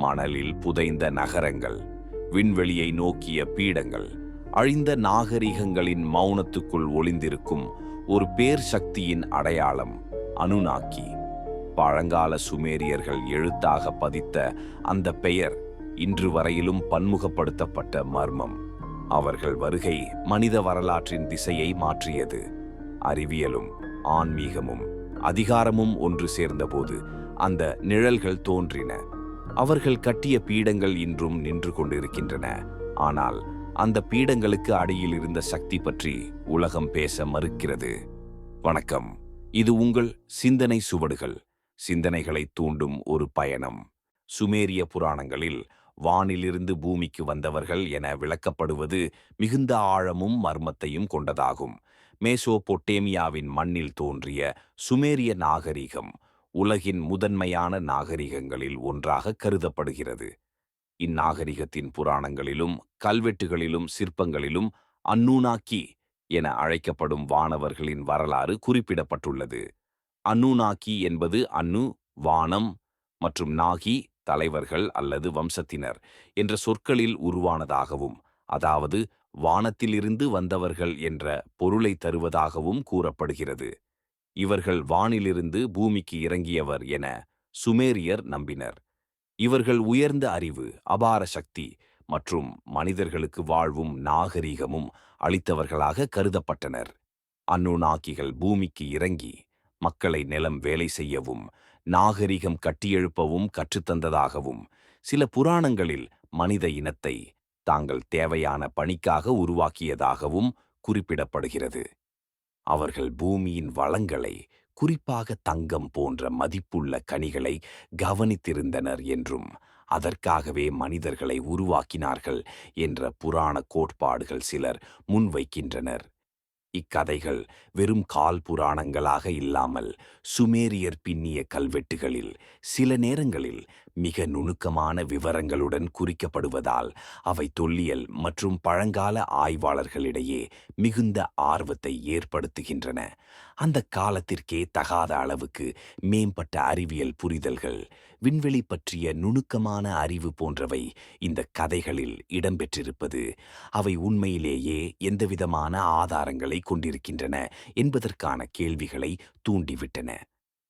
மணலில் புதைந்த நகரங்கள், விண்வெளியை நோக்கிய பீடங்கள், அழிந்த நாகரிகங்களின் மௌனத்துக்குள் ஒளிந்திருக்கும் ஒரு பேர் சக்தியின் அடையாளம் அனுநாக்கி. பழங்கால சுமேரியர்கள் எழுத்தாக பதித்த அந்த பெயர் இன்று வரையிலும் பன்முகப்படுத்தப்பட்ட மர்மம். அவர்கள் வருகை மனித வரலாற்றின் திசையை மாற்றியது. அறிவியலும் ஆன்மீகமும் அதிகாரமும் ஒன்று சேர்ந்தபோது அந்த நிழல்கள் தோன்றின. அவர்கள் கட்டிய பீடங்கள் இன்றும் நின்று கொண்டிருக்கின்றன. ஆனால் அந்த பீடங்களுக்கு அடியில் இருந்த சக்தி பற்றி உலகம் பேச மறுக்கிறது. வணக்கம், இது உங்கள் சிந்தனை சுவடுகள். சிந்தனைகளை தூண்டும் ஒரு பயணம். சுமேரிய புராணங்களில் வானிலிருந்து பூமிக்கு வந்தவர்கள் என விளக்கப்படுவது மிகுந்த ஆழமும் மர்மத்தையும் கொண்டதாகும். மேசோபொட்டேமியாவின் மண்ணில் தோன்றிய சுமேரிய நாகரிகம் உலகின் முதன்மையான நாகரிகங்களில் ஒன்றாக கருதப்படுகிறது. இந்நாகரிகத்தின் புராணங்களிலும் கல்வெட்டுகளிலும் சிற்பங்களிலும் அன்னூனாக்கி என அழைக்கப்படும் வானவர்களின் வரலாறு குறிப்பிடப்பட்டுள்ளது. அன்னூனாக்கி என்பது அன்னு வானம் மற்றும் நாகி தலைவர்கள் அல்லது வம்சத்தினர் என்ற சொற்களில் உருவானதாகவும், அதாவது வானத்திலிருந்து வந்தவர்கள் என்ற பொருளை தருவதாகவும் கூறப்படுகிறது. இவர்கள் வானிலிருந்து பூமிக்கு இறங்கியவர் என சுமேரியர் நம்பினர். இவர்கள் உயர்ந்த அறிவு, அபார சக்தி மற்றும் மனிதர்களுக்கு வாழ்வும் நாகரிகமும் அளித்தவர்களாக கருதப்பட்டனர். அன்னூனாக்கிகள் பூமிக்கு இறங்கி மக்களை நிலம் வேலை செய்யவும் நாகரிகம் கட்டியெழுப்பவும் கற்றுத்தந்ததாகவும், சில புராணங்களில் மனித இனத்தை தாங்கள் தேவையான பணிக்காக உருவாக்கியதாகவும் குறிப்பிடப்படுகிறது. அவர்கள் பூமியின் வளங்களை, குறிப்பாக தங்கம் போன்ற மதிப்புள்ள கனிகளை கவனித்திருந்தனர் என்றும், அதற்காகவே மனிதர்களை உருவாக்கினார்கள் என்ற புராண கோட்பாடுகள் சிலர் முன்வைக்கின்றனர். இக்கதைகள் வெறும் கால் புராணங்களாக இல்லாமல் சுமேரியர் பின்னிய கல்வெட்டுகளில் சில நேரங்களில் மிக நுணுக்கமான விவரங்களுடன் குறிக்கப்படுவதால் அவை தொல்லியல் மற்றும் பழங்கால ஆய்வாளர்களிடையே மிகுந்த ஆர்வத்தை ஏற்படுத்துகின்றன. அந்த காலத்திற்கே தகாத அளவுக்கு மேம்பட்ட அறிவியல் புரிதல்கள், விண்வெளி பற்றிய நுணுக்கமான அறிவு போன்றவை இந்த கதைகளில் இடம்பெற்றிருப்பது அவை உண்மையிலேயே எந்தவிதமான ஆதாரங்களை கொண்டிருக்கின்றன என்பதற்கான கேள்விகளை தூண்டிவிட்டன.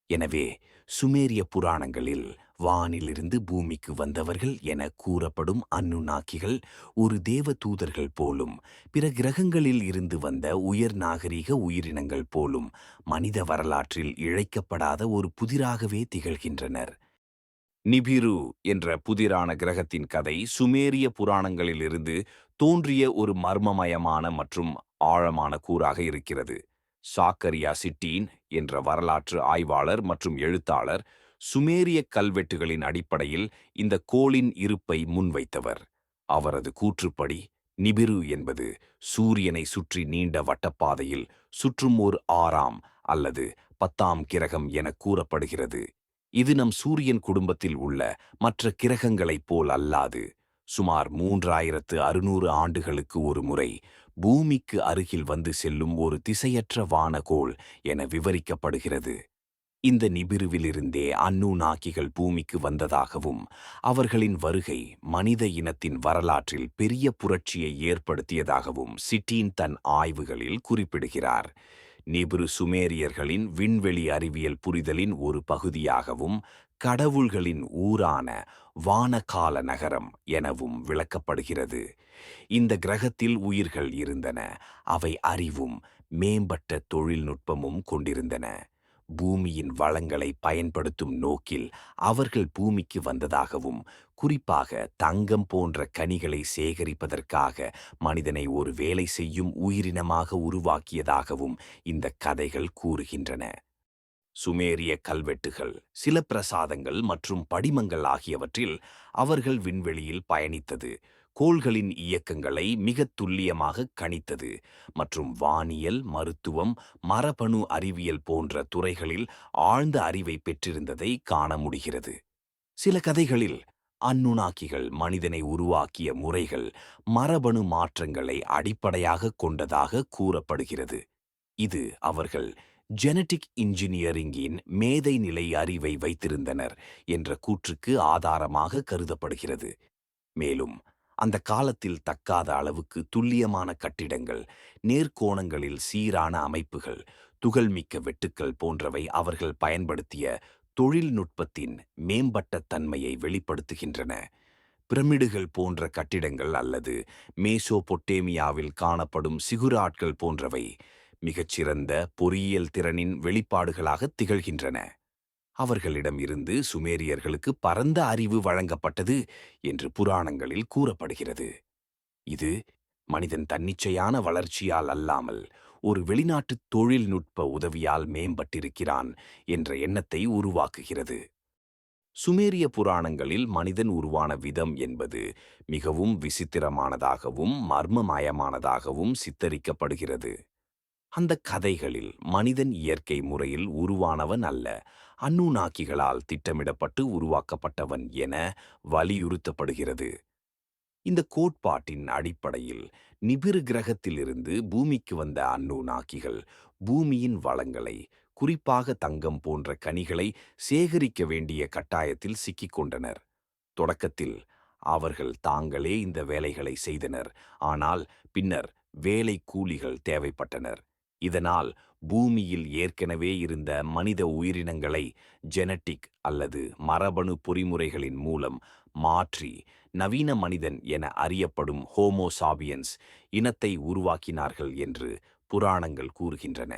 எனவே சுமேரிய புராணங்களில் வானிலிருந்து பூமிக்கு வந்தவர்கள் என கூறப்படும் அன்னுநாக்கிகள் ஒரு தேவ தூதர்கள் போலும், பிற கிரகங்களில் இருந்து வந்த உயர் நாகரிக உயிரினங்கள் போலும் மனித வரலாற்றில் இழைக்கப்படாத ஒரு புதிராகவே திகழ்கின்றனர். நிபிரு என்ற புதிரான கிரகத்தின் கதை சுமேரிய புராணங்களிலிருந்து தோன்றிய ஒரு மர்மமயமான மற்றும் ஆழமான கூறாக இருக்கிறது. சாக்கரியா சிட்டீன் என்ற வரலாற்று ஆய்வாளர் மற்றும் எழுத்தாளர் சுமேரிய கல்வெட்டுகளின் அடிப்படையில் இந்த கோளின் இருப்பை முன்வைத்தவர். அவரது கூற்றுப்படி நிபிரு என்பது சூரியனை சுற்றி நீண்ட வட்டப்பாதையில் சுற்றும் ஒரு 6ஆம் அல்லது 10ஆம் கிரகம் என கூறப்படுகிறது. இது நம் சூரியன் குடும்பத்தில் உள்ள மற்ற கிரகங்களைப் போல் அல்லாது, சுமார் 3600 ஆண்டுகளுக்கு ஒரு முறை பூமிக்கு அருகில் வந்து செல்லும் ஒரு திசையற்ற வானகோள் என விவரிக்கப்படுகிறது. இந்த நிபிருவிலிருந்தே அன்னூனாக்கிகள் பூமிக்கு வந்ததாகவும், அவர்களின் வருகை மனித இனத்தின் வரலாற்றில் பெரிய புரட்சியை ஏற்படுத்தியதாகவும் சிட்டீன் தன் ஆய்வுகளில் குறிப்பிடுகிறார். நிபிரு சுமேரியர்களின் விண்வெளி அறிவியல் புரிதலின் ஒரு பகுதியாகவும், கடவுள்களின் ஊரான வானகால நகரம் எனவும் விளக்கப்படுகிறது. இந்த கிரகத்தில் உயிர்கள் இருந்தன. அவை அறிவும் மேம்பட்ட தொழில்நுட்பமும் கொண்டிருந்தன. பூமியின் வளங்களை பயன்படுத்தும் நோக்கில் அவர்கள் பூமிக்கு வந்ததாகவும், குறிப்பாக தங்கம் போன்ற கனிகளை சேகரிப்பதற்காக மனிதனை ஒரு வேலை செய்யும் உயிரினமாக உருவாக்கியதாகவும் இந்த கதைகள் கூறுகின்றன. சுமேரிய கல்வெட்டுகள், சில பிரசாதங்கள் மற்றும் படிமங்கள் ஆகியவற்றில் அவர்கள் விண்வெளியில் பயணித்தது, கோள்களின் இயக்கங்களை மிகத் துல்லியமாக கணித்தது மற்றும் வானியல், மருத்துவம், மரபணு அறிவியல் போன்ற துறைகளில் ஆழ்ந்த அறிவை பெற்றிருந்ததை காண முடிகிறது. சில கதைகளில் அன்னுநாக்கிகள் மனிதனை உருவாக்கிய முறைகள் மரபணு மாற்றங்களை அடிப்படையாக கொண்டதாக கூறப்படுகிறது. இது அவர்கள் ஜெனடிக் இன்ஜினியரிங்கின் மேதை நிலை அறிவை வைத்திருந்தனர் என்ற கூற்றுக்கு ஆதாரமாக கருதப்படுகிறது. மேலும் அந்த காலத்தில் தக்காத அளவுக்கு துல்லியமான கட்டிடங்கள், நேர்கோணங்களில் சீரான அமைப்புகள், துகள்மிக்க வெட்டுக்கள் போன்றவை அவர்கள் பயன்படுத்திய தொழில்நுட்பத்தின் மேம்பட்ட தன்மையை வெளிப்படுத்துகின்றன. பிரமிடுகள் போன்ற கட்டிடங்கள் அல்லது மேசோபொட்டேமியாவில் காணப்படும் சிகுராட்கள் போன்றவை மிகச்சிறந்த பொறியியல் திறனின் வெளிப்பாடுகளாக திகழ்கின்றன. அவர்களிடம் இருந்து சுமேரியர்களுக்கு பரந்த அறிவு வழங்கப்பட்டது என்று புராணங்களில் கூறப்படுகிறது. இது மனிதன் தன்னிச்சையான வளர்ச்சியால் அல்லாமல் ஒரு வெளிநாட்டு தொழில்நுட்ப உதவியால் மேம்பட்டிருக்கிறான் என்ற எண்ணத்தை உருவாக்குகிறது. சுமேரிய புராணங்களில் மனிதன் உருவான விதம் என்பது மிகவும் விசித்திரமானதாகவும் மர்மமயமானதாகவும் சித்தரிக்கப்படுகிறது. அந்த கதைகளில் மனிதன் இயற்கை முறையில் உருவானவன் அல்ல, அன்னூனாக்கிகளால் திட்டமிடப்பட்டு உருவாக்கப்பட்டவன் என வலியுறுத்தப்படுகிறது. இந்த கோட்பாட்டின் அடிப்படையில் நிபிரு கிரகத்திலிருந்து பூமிக்கு வந்த அன்னூனாக்கிகள் பூமியின் வளங்களை, குறிப்பாக தங்கம் போன்ற கனிகளை சேகரிக்க வேண்டிய கட்டாயத்தில் சிக்கிக்கொண்டனர். தொடக்கத்தில் அவர்கள் தாங்களே இந்த வேலைகளை செய்தனர், ஆனால் பின்னர் வேலை கூலிகள் தேவைப்பட்டனர். இதனால் பூமியில் ஏற்கனவே இருந்த மனித உயிரினங்களை ஜெனட்டிக் அல்லது மரபணு பொறிமுறைகளின் மூலம் மாற்றி நவீன மனிதன் என அறியப்படும் ஹோமோசாபியன்ஸ் இனத்தை உருவாக்கினார்கள் என்று புராணங்கள் கூறுகின்றன.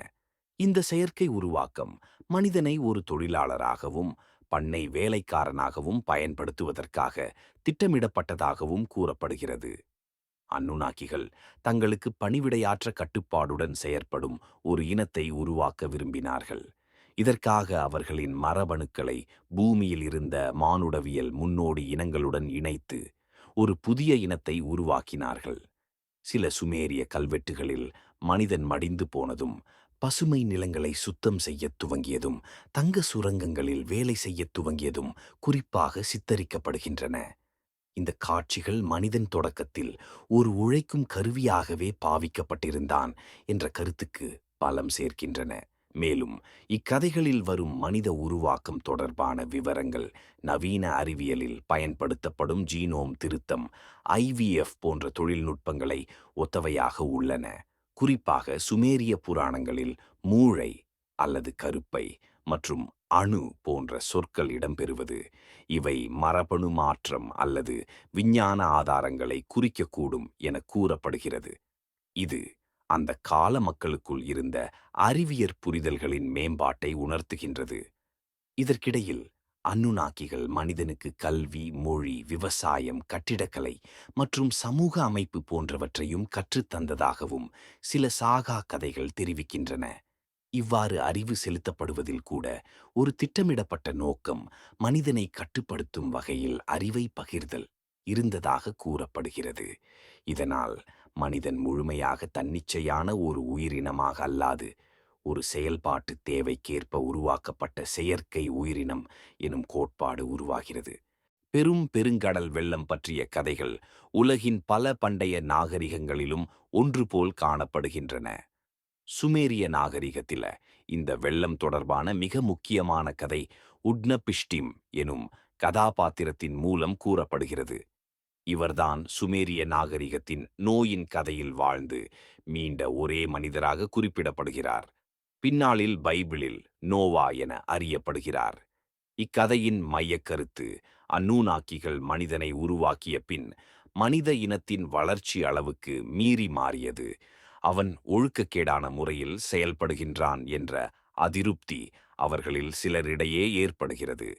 இந்த செயற்கை உருவாக்கம் மனிதனை ஒரு தொழிலாளராகவும் பண்ணை வேலைக்காரனாகவும் பயன்படுத்துவதற்காக திட்டமிடப்பட்டதாகவும் கூறப்படுகிறது. அன்னுனாக்கிகள் தங்களுக்கு பணிவிடையாற்ற கட்டுப்பாடுடன் செயற்படும் ஒரு இனத்தை உருவாக்க விரும்பினார்கள். இதற்காக அவர்களின் மரபணுக்களை பூமியில் இருந்த மானுடவியல் முன்னோடி இனங்களுடன் இணைத்து ஒரு புதிய இனத்தை உருவாக்கினார்கள். சில சுமேரிய கல்வெட்டுகளில் மனிதன் மடிந்து போனதும், பசுமை நிலங்களை சுத்தம் செய்யத் துவங்கியதும், தங்க சுரங்கங்களில் வேலை செய்யத் துவங்கியதும் குறிப்பாக சித்தரிக்கப்படுகின்றன. இந்த காட்சிகள் மனிதன் தொடக்கத்தில் ஒரு உழைக்கும் கருவியாகவே பாவிக்கப்பட்டிருந்தான் என்ற கருத்துக்கு பலம் சேர்க்கின்றன. மேலும் இக்கதைகளில் வரும் மனித உருவாக்கம் தொடர்பான விவரங்கள் நவீன அறிவியலில் பயன்படுத்தப்படும் ஜீனோம் திருத்தம், IVF போன்ற தொழில்நுட்பங்களை ஒத்தவையாக உள்ளன. குறிப்பாக சுமேரிய புராணங்களில் மூளை அல்லது கருப்பை மற்றும் அணு போன்ற சொற்கள் இடம்பெறுவது இவை மரபணு மாற்றம் அல்லது விஞ்ஞான ஆதாரங்களை குறிக்கக்கூடும் என கூறப்படுகிறது. இது அந்த கால மக்களுக்குள் இருந்த அறிவியற் புரிதல்களின் மேம்பாட்டை உணர்த்துகின்றது. இதற்கிடையில் அன்னுனாக்கிகள் மனிதனுக்கு கல்வி, மொழி, விவசாயம், கட்டிடக்கலை மற்றும் சமூக அமைப்பு போன்றவற்றையும் கற்றுத்தந்ததாகவும் சில சாகா கதைகள் தெரிவிக்கின்றன. இவ்வாறு அறிவு செலுத்தப்படுவதில் கூட ஒரு திட்டமிடப்பட்ட நோக்கம், மனிதனை கட்டுப்படுத்தும் வகையில் அறிவை பகிர்தல் இருந்ததாக கூறப்படுகிறது. இதனால் மனிதன் முழுமையாக தன்னிச்சையான ஒரு உயிரினமாக அல்லாது ஒரு செயல்பாட்டு தேவைக்கேற்ப உருவாக்கப்பட்ட செயற்கை உயிரினம் எனும் கோட்பாடு உருவாகிறது. பெருங்கடல் வெள்ளம் பற்றிய கதைகள் உலகின் பல பண்டைய நாகரிகங்களிலும் ஒன்று போல் காணப்படுகின்றன. சுமேரிய நாகரிகத்தில இந்த வெள்ளம் தொடர்பான மிக முக்கியமான கதை உட்னபிஷ்டிம் எனும் கதாபாத்திரத்தின் மூலம் கூறப்படுகிறது. இவர்தான் சுமேரிய நாகரிகத்தின் நோயின் கதையில் வாழ்ந்து மீண்ட ஒரே மனிதராக குறிப்பிடப்படுகிறார். பின்னாளில் பைபிளில் நோவா என அறியப்படுகிறார். இக்கதையின் மையக்கருத்து அன்னூனாக்கிகள் மனிதனை உருவாக்கிய பின் மனித இனத்தின் வளர்ச்சி அளவுக்கு மீறி மாறியது. அவன் ஒழுக்கக்கேடான முறையில் செயல்படுகின்றான் என்ற அதிருப்தி அவர்களில் சிலரிடையே ஏற்படுகிறது.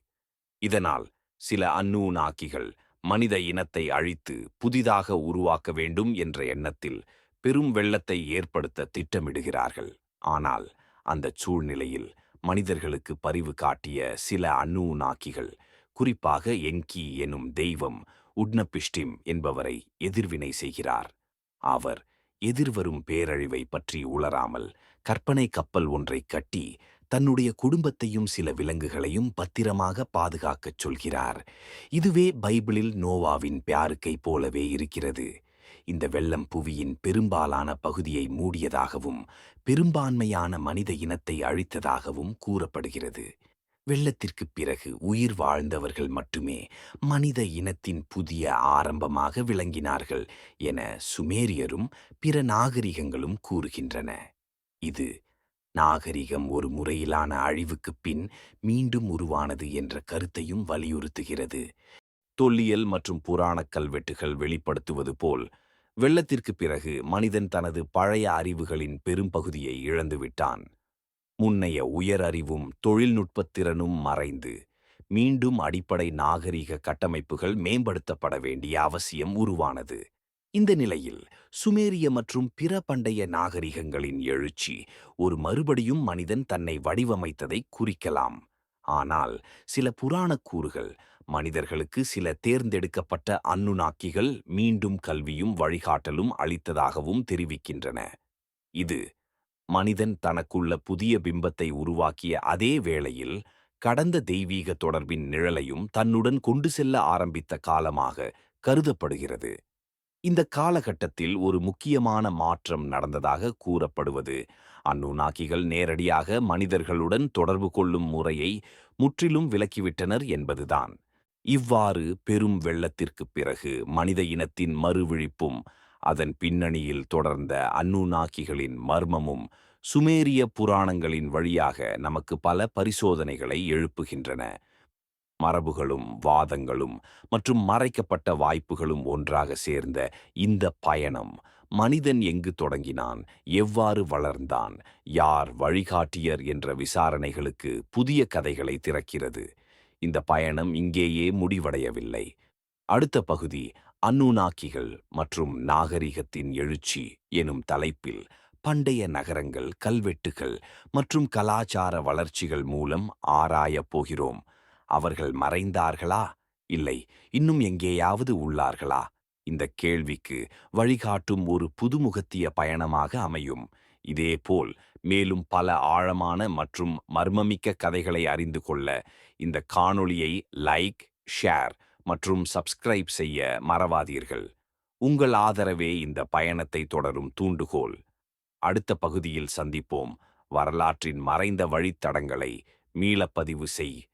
இதனால் சில அன்னூனாக்கிகள் மனித இனத்தை அழித்து புதிதாக உருவாக்க வேண்டும் என்ற எண்ணத்தில் பெரும் வெள்ளத்தை ஏற்படுத்த திட்டமிடுகிறார்கள். ஆனால் அந்த சூழ்நிலையில் மனிதர்களுக்கு பரிவு காட்டிய சில அன்னூனாக்கிகள், குறிப்பாக என்கி எனும் தெய்வம் உட்னபிஷ்டிம் என்பவரை எதிர்வினை செய்கிறார். அவர் எதிர்வரும் பேரழிவை பற்றி உளராமல் கற்பனை கப்பல் ஒன்றை கட்டி தன்னுடைய குடும்பத்தையும் சில விலங்குகளையும் பத்திரமாக பாதுகாக்கச் சொல்கிறார். இதுவே பைபிளில் நோவாவின் பியாருக்கை போலவே இருக்கிறது. இந்த வெள்ளம் புவியின் பெரும்பாலான பகுதியை மூடியதாகவும் பெரும்பான்மையான மனித இனத்தை அழித்ததாகவும் கூறப்படுகிறது. வெள்ளத்திற்குப் பிறகு உயிர் வாழ்ந்தவர்கள் மட்டுமே மனித இனத்தின் புதிய ஆரம்பமாக விளங்கினார்கள் என சுமேரியரும் பிற நாகரிகங்களும் கூறுகின்றன. இது நாகரிகம் ஒரு முறையிலான அழிவுக்குப் பின் மீண்டும் உருவானது என்ற கருத்தையும் வலியுறுத்துகிறது. தொல்லியல் மற்றும் புராணக் கல்வெட்டுகள் வெளிப்படுத்துவது போல், வெள்ளத்திற்குப் பிறகு மனிதன் தனது பழைய அறிவுகளின் பெரும்பகுதியை இழந்துவிட்டான். முன்னைய உயர் அறிவும் தொழில்நுட்பத் திறனும் மறைந்து, மீண்டும் அடிப்படை நாகரிக கட்டமைப்புகள் மேம்படுத்தப்பட வேண்டிய அவசியம் உருவானது. இந்த நிலையில் சுமேரிய மற்றும் பிற பண்டைய நாகரிகங்களின் எழுச்சி ஒரு மறுபடியும் மனிதன் தன்னை வடிவமைத்ததை குறிக்கலாம். ஆனால் சில புராணக் கூறுகள் மனிதர்களுக்கு சில தேர்ந்தெடுக்கப்பட்ட அன்னுநாக்கிகள் மீண்டும் கல்வியும் வழிகாட்டலும் அளித்ததாகவும் தெரிவிக்கின்றன. இது மனிதன் தனக்குள்ள புதிய பிம்பத்தை உருவாக்கிய அதே வேளையில் கடந்த தெய்வீக தொடர்பின் நிழலையும் தன்னுடன் கொண்டு செல்ல ஆரம்பித்த காலமாக கருதப்படுகிறது. இந்த காலகட்டத்தில் ஒரு முக்கியமான மாற்றம் நடந்ததாக கூறப்படுவது அன்னுநாக்கிகள் நேரடியாக மனிதர்களுடன் தொடர்பு கொள்ளும் முறையை முற்றிலும் விலக்கிவிட்டனர் என்பதுதான். இவ்வாறு பெரும் வெள்ளத்திற்குப் பிறகு மனித இனத்தின் மறுவிழிப்பும் அதன் பின்னணியில் தொடர்ந்த அன்னுநாக்கிகளின் மர்மமும் சுமேரிய புராணங்களின் வழியாக நமக்கு பல பரிசோதனைகளை எழுப்புகின்றன. மரபுகளும் வாதங்களும் மற்றும் மறைக்கப்பட்ட வாய்ப்புகளும் ஒன்றாக சேர்ந்த இந்த பயணம் மனிதன் எங்கு தொடங்கினான், எவ்வாறு வளர்ந்தான், யார் வழிகாட்டியர் என்ற விசாரணைகளுக்கு புதிய கதைகளை திறக்கிறது. இந்த பயணம் இங்கேயே முடிவடையவில்லை. அடுத்த பகுதி அன்னுநாக்கிகள் மற்றும் நாகரிகத்தின் எழுச்சி எனும் தலைப்பில் பண்டைய நகரங்கள், கல்வெட்டுகள் மற்றும் கலாச்சார வளர்ச்சிகள் மூலம் ஆராயப் போகிறோம். அவர்கள் மறைந்தார்களா, இல்லை இன்னும் எங்கேயாவது உள்ளார்களா? இந்த கேள்விக்கு வழிகாட்டும் ஒரு புதுமுகத்திய பயணமாக அமையும். இதேபோல் மேலும் பல ஆழமான மற்றும் மர்மமிக்க கதைகளை அறிந்து கொள்ள இந்த காணொளியை லைக், ஷேர் மற்றும் சப்ஸ்கிரைப் செய்ய மறவாதீர்கள். உங்கள் ஆதரவே இந்த பயணத்தை தொடரும் தூண்டுகோல். அடுத்த பகுதியில் சந்திப்போம். வரலாற்றின் மறைந்த வழித்தடங்களை மீளப்பதிவு செய்.